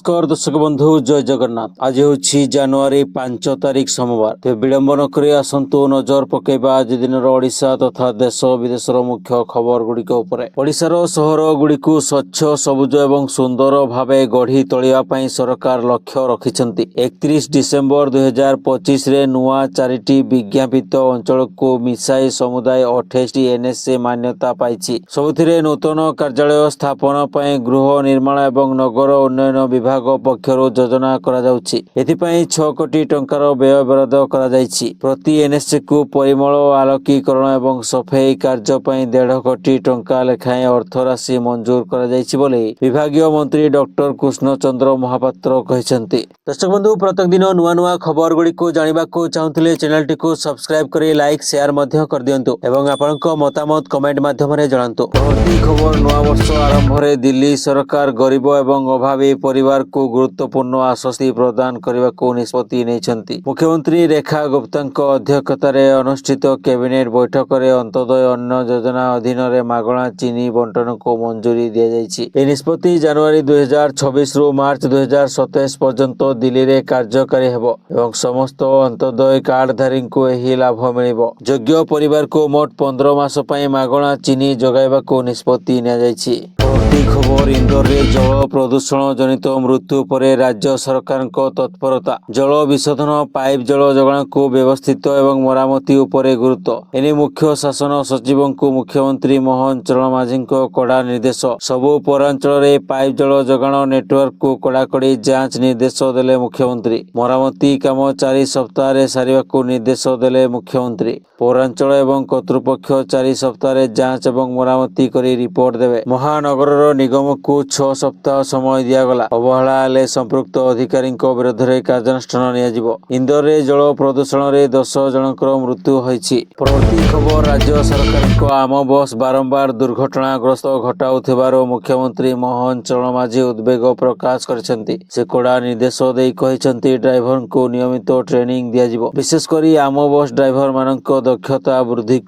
नमस्कार दर्शक बंधु जय जगन्नाथ। आज हूँ जनवरी 5 तारिख सोमवार। तेज विलंब नक आसतु नजर पकेबा आज दिन ओडिशा तथा देश विदेशर मुख्य खबर गुड़िक ओडिशार सहर गुड़ी स्वच्छ सबुज एवं सुंदर भावे गढ़ी तोलिया सरकार लक्ष्य रखिछंती। 31 डिसेम्बर 2025 रे नुआ 4टी विज्ञापित अंचल को मिसाई समुदाय 28 एनएसए मान्यता पाई। सबुथिरे नूतन कार्यालय स्थापन पर गृह निर्माण एवं नगर उन्नयन विभाग पक्षर योजना करा जाउछि। एथिपई 6 कोटी टंकार व्यय बराद करा जाइछि। प्रति एनएसए को परिमल आलोकीकरण एवं सफाई कार्य पई 1.5 कोटी टंका लेखाएं अर्थ राशि मंजूर करा जाइछि बोली विभागीय मंत्री डॉक्टर कृष्ण चंद्र महापात्र कहिसंती। दर्शक बंधु प्रत्येक दिन नुआ नुआ खबर गुडी को जानिबा को चाहुथिले चैनल टी को सब्सक्राइब करी लाइक शेयर मध्य कर दियंतु एवं आपनक मतामत कमेंट माध्यम रे जणांतु। प्रति खबर नुआ वर्ष आरंभ रे दिल्ली सरकार गरीब एवं अभावी परिवार को गुरुत्वपूर्ण आश्वस्ति प्रदान करने को निष्पत्ति नहीं। मुख्यमंत्री रेखा गुप्तांक अध्यक्षतार अनुष्ठित कैबिनेट बैठक में अंत्योदय अन्न योजना अधीन मागणा चीनी बंटन को मंजूरी दी जाइए। निष्पत्ति जनवरी 2026 रु मार्च 2027 पर्यंत दिल्ली में कार्यकारी हेबो एवं समस्त अंत्योदय कार्डधारी को यही लाभ मिलिबो। योग्य परिवार को मोट 15 मास पई मागणा चीनी जोगाइबा को निष्पत्ति निया जाइए। खबर इंदौर रे जल प्रदूषण जनित मृत्यु पर राज्य सरकार तत्परता। जल विशोधन पाइप जल जोगाण को व्यवस्थित एवं मरामती उपरे गुरुत्व। एने मुख्य शासन सचिव को मुख्यमंत्री मोहन चरण माझी कड़ा निर्देश। सबु पौरांचल रे पाइप जल जोगाण नेटवर्क को कड़ाकड़ी जांच निर्देश देले मुख्यमंत्री। मरामती काम 4 सप्ताह रे सारिबा को निर्देश देले मुख्यमंत्री। पौरांचल एवं कर्तृपक्ष 4 सप्ताह जांच एवं मरामती करी रिपोर्ट देवे। महानगर निगम को 6 सप्ताह समय दिगला। अवहेला हेले संपृक्त अधिकारी विरोध में कार्यानुष्ठान नियाजिबो। इंदौर रे जल प्रदूषण रे 10 जनकर मृत्यु होईछि। प्रति खबर राज्य सरकार आम बस बारंबार दुर्घटनाग्रस्त घटाउथिबारो मुख्यमंत्री मोहन चरण माझी उद्वेग प्रकाश करछंती। से कड़ा निर्देश देई कहिसंती ड्राइवर को नियमित ट्रेनिंग दियाजिबो। विशेषकर आम बस ड्राइवर मानक दक्षता वृद्धि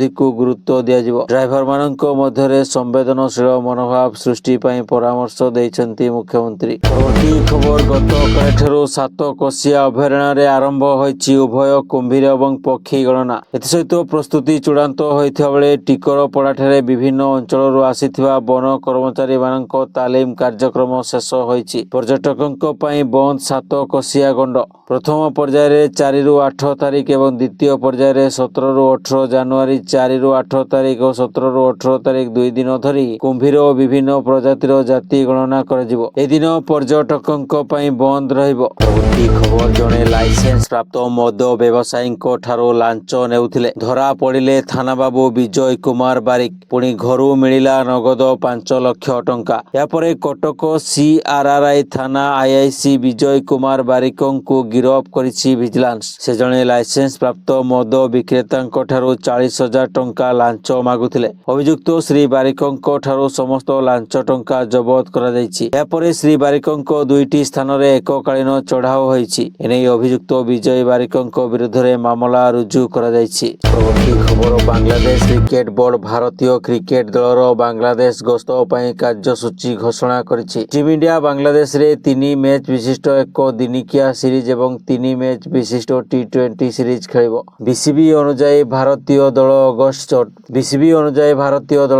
को गुरुत्व दियाजिबो। ड्राइवर मानक मध्यरे संवेदनशील मनोभाव सृष्टि पई परामर्श दैछंती मुख्यमंत्री। प्रति खबर गत कालिठारु 7 कोसिया अभयारण्य रे आरंभ होईछि उभय कुंभीर एवं पक्षी गणना। एथिसहित प्रस्तुति चूड़ांत होइथिबा बेले टिकरपड़ाठारे विभिन्न अंचलरू आसीथिबा वन कर्मचारी मानक तालीम कार्यक्रम शेष होईछि। पर्यटकंक पई बंद 7 कोसिया गंड। प्रथम पर्याय रे 4 रु 8 तारिख एवं द्वितीय पर्याय रे 17 रु 18 जनवरी 4 रु 8 तारिख और 17 रु 18 तारिख 2 दिन धरी कुंभीर और विभिन्न प्रजातिर जाति गणना करिजिबो। ए दिन पर्यटकंक पई बंद रहिबो। प्रति खबर जणे लाइसेंस प्राप्त मद व्यवसायी ठारो लांच नेउथिले। धरा पड़िले थाना बाबू विजय कुमार बारिक। पुणी घरू मिलिला नगद 5 लाख टंका। या परे कटक सीआरआरआई थाना आईआईसी विजय कुमार बारिक को गिरफ करिछि विजिलेंस। से जणे लाइसेंस प्राप्त मद विक्रेता ठारो 40,000 टंका लांच मागुथिले। अभियुक्त श्री बारिकंक ठारो समस्त लांच टंका जबत करा जायछि। या परे श्री बारिकंक 2टी स्थान रे एककालीन चढ़ाव होईछि। एनै अभियुक्त विजय बारिकंक विरुद्ध रे मामला रुजु करा जायछि। प्रवर्ती खबर बांग्लादेश क्रिकेट बोर्ड भारतीय क्रिकेट दलर बांग्लादेश गस्त पई कार्यसूची घोषणा करिछि। टीम इंडिया बांग्लादेश रे 3 मैच विशिष्ट एक दिनिकिया सीरीज एवं 3 मैच विशिष्ट टी20 सीरीज खेलिबो। बीसीबी अनुसार भारतीय दल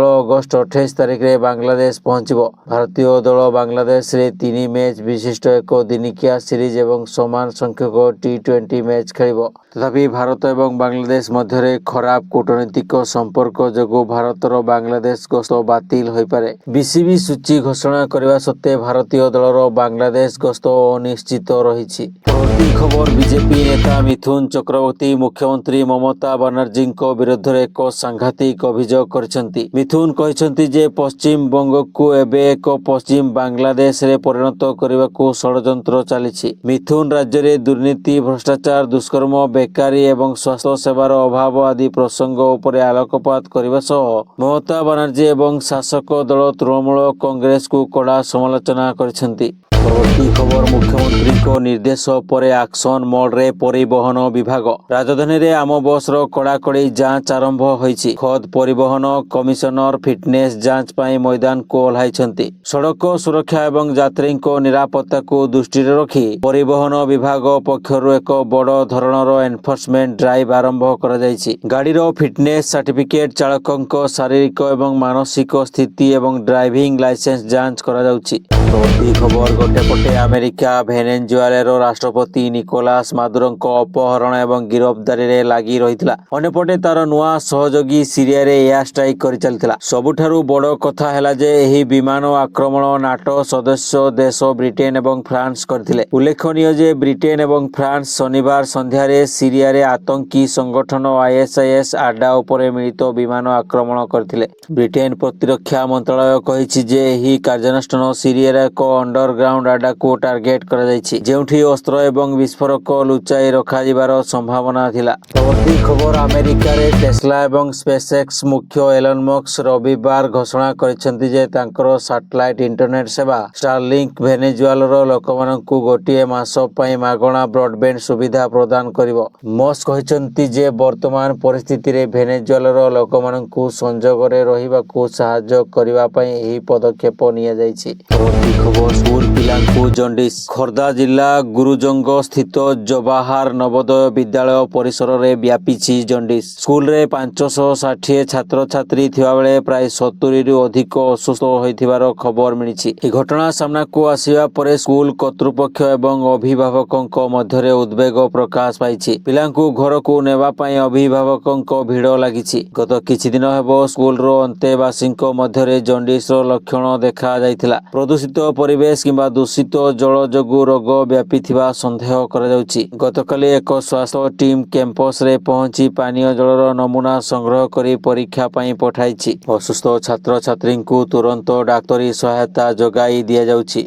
अगस्त 28 तारिख रे बांग्लादेश पहुंचबो। भारतीय दल बांग्लादेश रे 3 मैच विशिष्ट एक दिनिकिया सीरीज एवं समान संख्यक टी20 मैच खेलिबो। तथापि भारत एवं बांग्लादेश मध्य खराब कूटनीतिक संपर्क जोगु भारतर बांग्लादेश गस्त बातिल होई पारे। बीसीबी सूची घोषणा करने सत्वे भारतीय दलर बांग्लादेश गस्त अनिश्चित रही। प्रति खबर बीजेपी नेता मिथुन चक्रवर्ती मुख्यमंत्री ममता बनर्जी विरुद्ध एक सांघातिक अभियोग करछंती। मिथुन कहछंती जे पश्चिम बंग को एबे एक पश्चिम बांग्लादेश रे परिणत करने को षड्यंत्र चली। मिथुन राज्य रे दुर्नीति भ्रष्टाचार दुष्कर्म बेकारी एवं स्वास्थ्य सेवार अभाव आदि प्रसंग उपरे आलोकपात करने सह ममता बनर्जी एवं शासक दल तृणमूल कांग्रेस को कड़ा समालोचना करछंती। পরবর্তী খবর মুখ্যমন্ত্রী ନିର୍ଦ୍ଦେଶ ପରେ ଆକ୍ସନ ମୋଡରେ ପରିବହନ ବିଭାଗ ରାଜଧାନୀରେ ଆମ ବସ୍ର କଡ଼ାକଡ଼ି ଯାଞ୍ଚ ଆରମ୍ଭ ହୋଇଛି। ଖୋଦ୍ ପରିବହନ କମିଶନର ଫିଟନେସ୍ ଯାଞ୍ଚ ପାଇଁ ମଇଦାନକୁ ଓହ୍ଲାଇଛନ୍ତି। ସଡ଼କ ସୁରକ୍ଷା ଏବଂ ଯାତ୍ରୀଙ୍କ ନିରାପତ୍ତାକୁ ଦୃଷ୍ଟିରେ ରଖି ପରିବହନ ବିଭାଗ ପକ୍ଷରୁ ଏକ ବଡ଼ ଧରଣର ଏନଫୋର୍ସମେଣ୍ଟ ଡ୍ରାଇଭ୍ ଆରମ୍ଭ କରାଯାଇଛି। ଗାଡ଼ିର ଫିଟନେସ୍ ସାର୍ଟିଫିକେଟ୍, ଚାଳକଙ୍କ ଶାରୀରିକ ଏବଂ ମାନସିକ ସ୍ଥିତି ଏବଂ ଡ୍ରାଇଭିଂ ଲାଇସେନ୍ସ ଯାଞ୍ଚ କରାଯାଉଛି। ପରବର୍ତ୍ତୀ ଖବର ଗୋଟେ ପଟେ ଆମେରିକା ଭେନେଜୁଏଲାର ରାଷ୍ଟ୍ରପତି ନିକୋଲାସ ମାଦୁରୋଙ୍କ ଅପହରଣ ଏବଂ ଗିରଫଦାରୀରେ ଲାଗି ରହିଥିଲା। ଅନ୍ୟପଟେ ତାର ନୂଆ ସହଯୋଗୀ ସିରିଆରେ ଏୟାର ଷ୍ଟ୍ରାଇକ୍ କରିଚାଲିଥିଲା। ସବୁଠାରୁ ବଡ଼ କଥା ହେଲା ଯେ ଏହି ବିମାନ ଆକ୍ରମଣ ନାଟୋ ସଦସ୍ୟ ଦେଶ ବ୍ରିଟେନ ଏବଂ ଫ୍ରାନ୍ସ କରିଥିଲେ। ଉଲ୍ଲେଖନୀୟ ଯେ ବ୍ରିଟେନ ଏବଂ ଫ୍ରାନ୍ସ ଶନିବାର ସନ୍ଧ୍ୟାରେ ସିରିଆରେ ଆତଙ୍କୀ ସଂଗଠନ ISIS ଆଡ୍ଡା ଉପରେ ମିଳିତ ବିମାନ ଆକ୍ରମଣ କରିଥିଲେ। ବ୍ରିଟେନ ପ୍ରତିରକ୍ଷା ମନ୍ତ୍ରଣାଳୟ କହିଛି ଯେ ଏହି କାର୍ଯ୍ୟାନୁଷ୍ଠାନ ସିରିଆର ଏକ ଅଣ୍ଡରଗ୍ରାଉଣ୍ଡ ଆଡ୍ଡାକୁ ଟାର୍ଗେଟ କରାଯାଇଛି, ଯେଉଁଠି ଅସ୍ତ୍ର ଏବଂ ବିସ୍ଫୋରକ ଲୁଚାଇ ରଖାଯିବାର ସମ୍ଭାବନା ଥିଲା। ପରବର୍ତ୍ତୀ ଖବର ଆମେରିକାରେ ଟେସ୍ଲା ଏବଂ ସ୍ପେସ୍ଏକ୍ସ ମୁଖ୍ୟ ଏଲନ୍ ମସ୍କ ରବିବାର ଘୋଷଣା କରିଛନ୍ତି ଯେ ତାଙ୍କର ସାଟେଲାଇଟ୍ ଇଣ୍ଟରନେଟ ସେବା ଷ୍ଟାରଲିଙ୍କ ଭେନେଜୁଏଲାର ଲୋକମାନଙ୍କୁ ଗୋଟିଏ ମାସ ପାଇଁ ମାଗଣା ବ୍ରଡବ୍ୟାଣ୍ଡ ସୁବିଧା ପ୍ରଦାନ କରିବ। ମସ୍କ କହିଛନ୍ତି ଯେ ବର୍ତ୍ତମାନ ପରିସ୍ଥିତିରେ ଭେନେଜୁଏଲାର ଲୋକମାନଙ୍କୁ ସଂଯୋଗରେ ରହିବାକୁ ସାହାଯ୍ୟ କରିବା ପାଇଁ ଏହି ପଦକ୍ଷେପ ନିଆଯାଇଛି। ପରବର୍ତ୍ତୀ ଖବର ସ୍କୁଲ ପିଲାଙ୍କୁ ଜଣ୍ଡିସ୍। ଖୋର୍ଦ୍ଧା ଜିଲ୍ଲା ଗୁରୁଜଙ୍ଗ ସ୍ଥିତ ଜବାହାର ନବୋଦୟ ବିଦ୍ୟାଳୟ ପରିସରରେ ବ୍ୟାପିଛି ଜଣ୍ଡିସ୍। ସ୍କୁଲରେ 560 ଛାତ୍ରଛାତ୍ରୀ ଥିବାବେଳେ ପ୍ରାୟ 70ରୁ ଅଧିକ ଅସୁସ୍ଥ ହୋଇଥିବାର ଖବର ମିଳିଛି। ଏହି ଘଟଣା ସାମ୍ନାକୁ ଆସିବା ପରେ ସ୍କୁଲ କର୍ତ୍ତୃପକ୍ଷ ଏବଂ ଅଭିଭାବକଙ୍କ ମଧ୍ୟରେ ଉଦ୍ବେଗ ପ୍ରକାଶ ପାଇଛି। ପିଲାଙ୍କୁ ଘରକୁ ନେବା ପାଇଁ ଅଭିଭାବକଙ୍କ ଭିଡ଼ ଲାଗିଛି। ଗତ କିଛି ଦିନ ହେବ ସ୍କୁଲର ଅନ୍ତେବାସୀଙ୍କ ମଧ୍ୟରେ ଜଣ୍ଡିସ୍ର ଲକ୍ଷଣ ଦେଖାଯାଇଥିଲା। ପ୍ରଦୂଷିତ ପରିବେଶ କିମ୍ବା ଦୂଷିତ ଜଳ ଯୋଗୁଁ ରୋଗ ବ୍ୟାପିଥିବା ସନ୍ଦେହ କରାଯାଉଛି। ଗତକାଲି ଏକ ସ୍ୱାସ୍ଥ୍ୟ ଟିମ୍ କ୍ୟାମ୍ପସରେ ପହଞ୍ଚି ପାନୀୟ ଜଳର ନମୁନା ସଂଗ୍ରହ କରି ପରୀକ୍ଷା ପାଇଁ ପଠାଇଛି। ଅସୁସ୍ଥ ଛାତ୍ରଛାତ୍ରୀଙ୍କୁ ତୁରନ୍ତ ଡାକ୍ତରୀ ସହାୟତା ଯୋଗାଇ ଦିଆଯାଉଛି।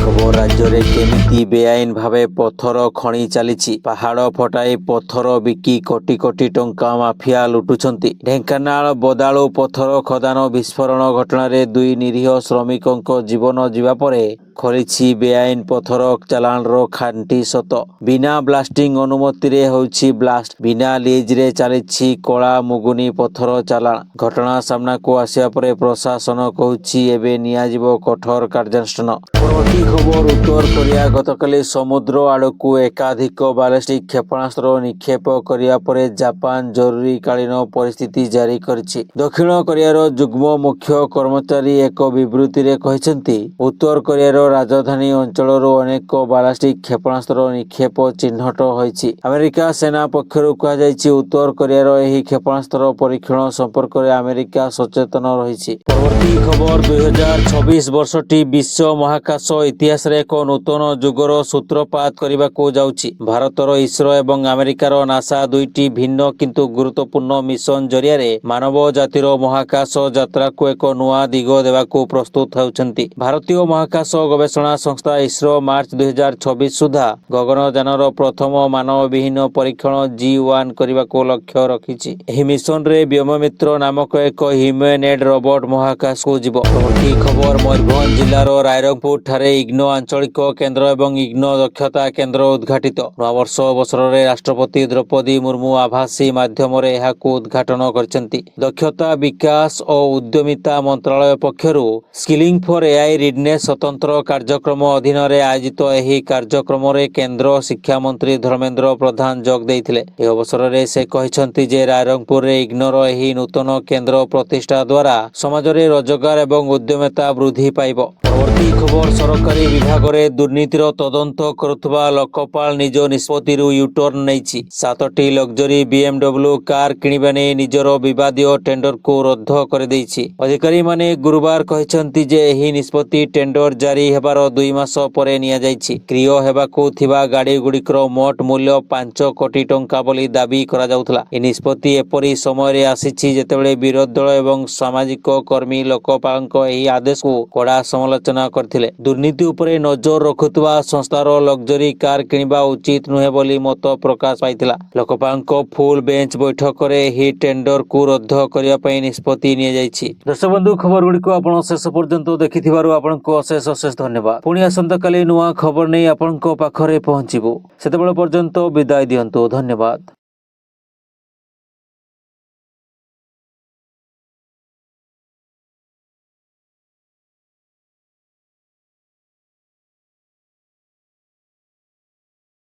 ଖବର ରାଜ୍ୟରେ କେମିତି ବେଆଇନ ଭାବେ ପଥର ଖଣି ଚାଲିଛି। ପାହାଡ଼ ଫଟାଇ ପଥର ବିକି କୋଟି କୋଟି ଟଙ୍କା ମାଫିଆ ଲୁଟୁଛନ୍ତି। ଢେଙ୍କାନାଳ ବଦାଳୁ ପଥର ଖଦାନ ବିସ୍ଫୋରଣ ଘଟଣାରେ 2 ନିରୀହ ଶ୍ରମିକଙ୍କ ଜୀବନ ଯିବା ପରେ ଖୋଲିଛି ବେଆଇନ ପଥର ଚାଲାଣର ଖାଣ୍ଟି ସତ। ବିନା ବ୍ଲାଷ୍ଟିଂ ଅନୁମତିରେ ହେଉଛି ବ୍ଲାଷ୍ଟ। ବିନା ଲିଜରେ ଚାଲିଛି କଳା ମୁଗୁନି ପଥର ଚାଲାଣ। ଘଟଣା ସାମ୍ନାକୁ ଆସିବା ପରେ ପ୍ରଶାସନ କହୁଛି ଏବେ ନିଆଯିବ କଠୋର କାର୍ଯ୍ୟାନୁଷ୍ଠାନ। ପରବର୍ତ୍ତୀ ଖବର ଉତ୍ତର କୋରିଆ ଗତକାଲି ସମୁଦ୍ର ଆଡ଼କୁ ଏକାଧିକ ବାଲିଷ୍ଟିକ୍ କ୍ଷେପଣାସ୍ତ୍ର ନିକ୍ଷେପ କରିବା ପରେ ଜାପାନ ଜରୁରୀକାଳୀନ ପରିସ୍ଥିତି ଜାରି କରିଛି। ଦକ୍ଷିଣ କୋରିଆର ଯୁଗ୍ମ ମୁଖ୍ୟ କର୍ମଚାରୀ ଏକ ବିବୃତ୍ତିରେ କହିଛନ୍ତି ଉତ୍ତର କୋରିଆର ରାଜଧାନୀ ଅଞ୍ଚଳରୁ ଅନେକ ବାଲିଷ୍ଟିକ୍ କ୍ଷେପଣାସ୍ତ୍ର ନିକ୍ଷେପ ଚିହ୍ନଟ ହୋଇଛି। ଆମେରିକା ସେନା ପକ୍ଷରୁ କୁହାଯାଇଛି ଉତ୍ତର କୋରିଆର ଏହି କ୍ଷେପଣାସ୍ତ୍ର ପରୀକ୍ଷଣ ସମ୍ପର୍କରେ ଆମେରିକା ସଚେତନ ରହିଛି। ପରବର୍ତ୍ତୀ ଖବର 2026 ବର୍ଷଟି ବିଶ୍ୱ ମହାକାଶ ଇତିହାସରେ ଏକ ନୂତନ ଯୁଗର ସୂତ୍ରପାତ କରିବାକୁ ଯାଉଛି। ଭାରତର ଇସ୍ରୋ ଏବଂ ଆମେରିକାର ନାସା ଦୁଇଟି ଭିନ୍ନ କିନ୍ତୁ ଗୁରୁତ୍ୱପୂର୍ଣ୍ଣ ମିଶନ ଜରିଆରେ ମାନବ ଜାତିର ମହାକାଶ ଯାତ୍ରାକୁ ଏକ ନୂଆ ଦିଗ ଦେବାକୁ ପ୍ରସ୍ତୁତ ହେଉଛନ୍ତି। ଭାରତୀୟ ମହାକାଶ ଗବେଷଣା ସଂସ୍ଥା ଇସ୍ରୋ ମାର୍ଚ୍ଚ 2026 ସୁଦ୍ଧା ଗଗନଯାନର ପ୍ରଥମ ମାନବବିହୀନ ପରୀକ୍ଷଣ G1 କରିବାକୁ ଲକ୍ଷ୍ୟ ରଖିଛି। ଏହି ମିଶନରେ ବ୍ୟୋମମିତ୍ର ନାମକ ଏକ ହ୍ୟୁମାନଏଡ୍ ରୋବଟ ମହାକାଶକୁ ଯିବ। ପରବର୍ତ୍ତୀ ଖବର ମୟୂରଭଞ୍ଜ ଜିଲ୍ଲାର ରାଇରଙ୍ଗପୁର ଠାରେ ଇଗ୍ନୋ ଆଞ୍ଚଳିକ କେନ୍ଦ୍ର ଏବଂ ଇଗ୍ନୋ ଦକ୍ଷତା କେନ୍ଦ୍ର ଉଦ୍ଘାଟିତ। ନୂଆବର୍ଷ ଅବସରରେ ରାଷ୍ଟ୍ରପତି ଦ୍ରୌପଦୀ ମୁର୍ମୁ ଆଭାସୀ ମାଧ୍ୟମରେ ଏହାକୁ ଉଦ୍ଘାଟନ କରିଛନ୍ତି। ଦକ୍ଷତା ବିକାଶ ଓ ଉଦ୍ୟମିତା ମନ୍ତ୍ରଣାଳୟ ପକ୍ଷରୁ ସ୍କିଲିଂ ଫର AI ରିଡନେସ୍ ସ୍ୱତନ୍ତ୍ର କାର୍ଯ୍ୟକ୍ରମ ଅଧୀନରେ ଆୟୋଜିତ ଏହି କାର୍ଯ୍ୟକ୍ରମରେ କେନ୍ଦ୍ର ଶିକ୍ଷାମନ୍ତ୍ରୀ ଧର୍ମେନ୍ଦ୍ର ପ୍ରଧାନ ଯୋଗ ଦେଇଥିଲେ। ଏହି ଅବସରରେ ସେ କହିଛନ୍ତି ଯେ ରାଇରଙ୍ଗପୁରରେ ଇଗ୍ନୋର ଏହି ନୂତନ କେନ୍ଦ୍ର ପ୍ରତିଷ୍ଠା ଦ୍ୱାରା ସମାଜରେ ରୋଜଗାର ଏବଂ ଉଦ୍ୟମିତା ବୃଦ୍ଧି ପାଇବ। ପରବର୍ତ୍ତୀ ଖବର ସରକାରୀ ବିଭାଗରେ ଦୁର୍ନୀତିର ତଦନ୍ତ କରୁଥିବା ଲୋକପାଳ ନିଜ ନିଷ୍ପତ୍ତିରୁ ୟୁଟର୍ନ ନେଇଛି। 7ଟି ଲକ୍ସରୀ BMW କାର୍ କିଣିବା ନେଇ ନିଜର ବିବାଦୀୟ ଟେଣ୍ଡରକୁ ରଦ୍ଦ କରିଦେଇଛି। ଅଧିକାରୀମାନେ ଗୁରୁବାର କହିଛନ୍ତି ଯେ ଏହି ନିଷ୍ପତ୍ତି ଟେଣ୍ଡର ଜାରି ହେବାର 2 ମାସ ପରେ ନିଆଯାଇଛି। କ୍ରୟ ହେବାକୁ ଥିବା ଗାଡ଼ିଗୁଡ଼ିକର ମୋଟ ମୂଲ୍ୟ 5 କୋଟି ଟଙ୍କା ବୋଲି ଦାବି କରାଯାଉଥିଲା। ଏହି ନିଷ୍ପତ୍ତି ଏପରି ସମୟରେ ଆସିଛି ଯେତେବେଳେ ବିରୋଧୀ ଦଳ ଏବଂ ସାମାଜିକ କର୍ମୀ ଲୋକପାଳଙ୍କ ଏହି ଆଦେଶକୁ କଡ଼ା ସମାଲୋଚନା କରିଥିଲେ। ଦୁର୍ନୀତି ଉପରେ ନଜର ରଖୁଥିବା ସଂସ୍ଥାର ଲକ୍ସରୀ କାର୍ କିଣିବା ଉଚିତ ନୁହେଁ ବୋଲି ମତ ପ୍ରକାଶ ପାଇଥିଲା। ଲୋକପାଳଙ୍କ ଫୁଲ୍ ବେଞ୍ଚ ବୈଠକରେ ଏହି ଟେଣ୍ଡରକୁ ରଦ୍ଦ କରିବା ପାଇଁ ନିଷ୍ପତ୍ତି ନିଆଯାଇଛି। ଦର୍ଶକ ବନ୍ଧୁ, ଖବରଗୁଡ଼ିକୁ ଆପଣ ଶେଷ ପର୍ଯ୍ୟନ୍ତ ଦେଖିଥିବାରୁ ଆପଣଙ୍କୁ ଅଶେଷ ଅଶେଷ ଧନ୍ୟବାଦ। ଧନ୍ୟବାଦ। ପୁଣି ଆସନ୍ତାକାଲି ନୂଆ ଖବର ନେଇ ଆପଣଙ୍କ ପାଖରେ ପହଞ୍ଚିବୁ। ସେତେବେଳେ ପର୍ଯ୍ୟନ୍ତ ବିଦାୟ ଦିଅନ୍ତୁ। ଧନ୍ୟବାଦ।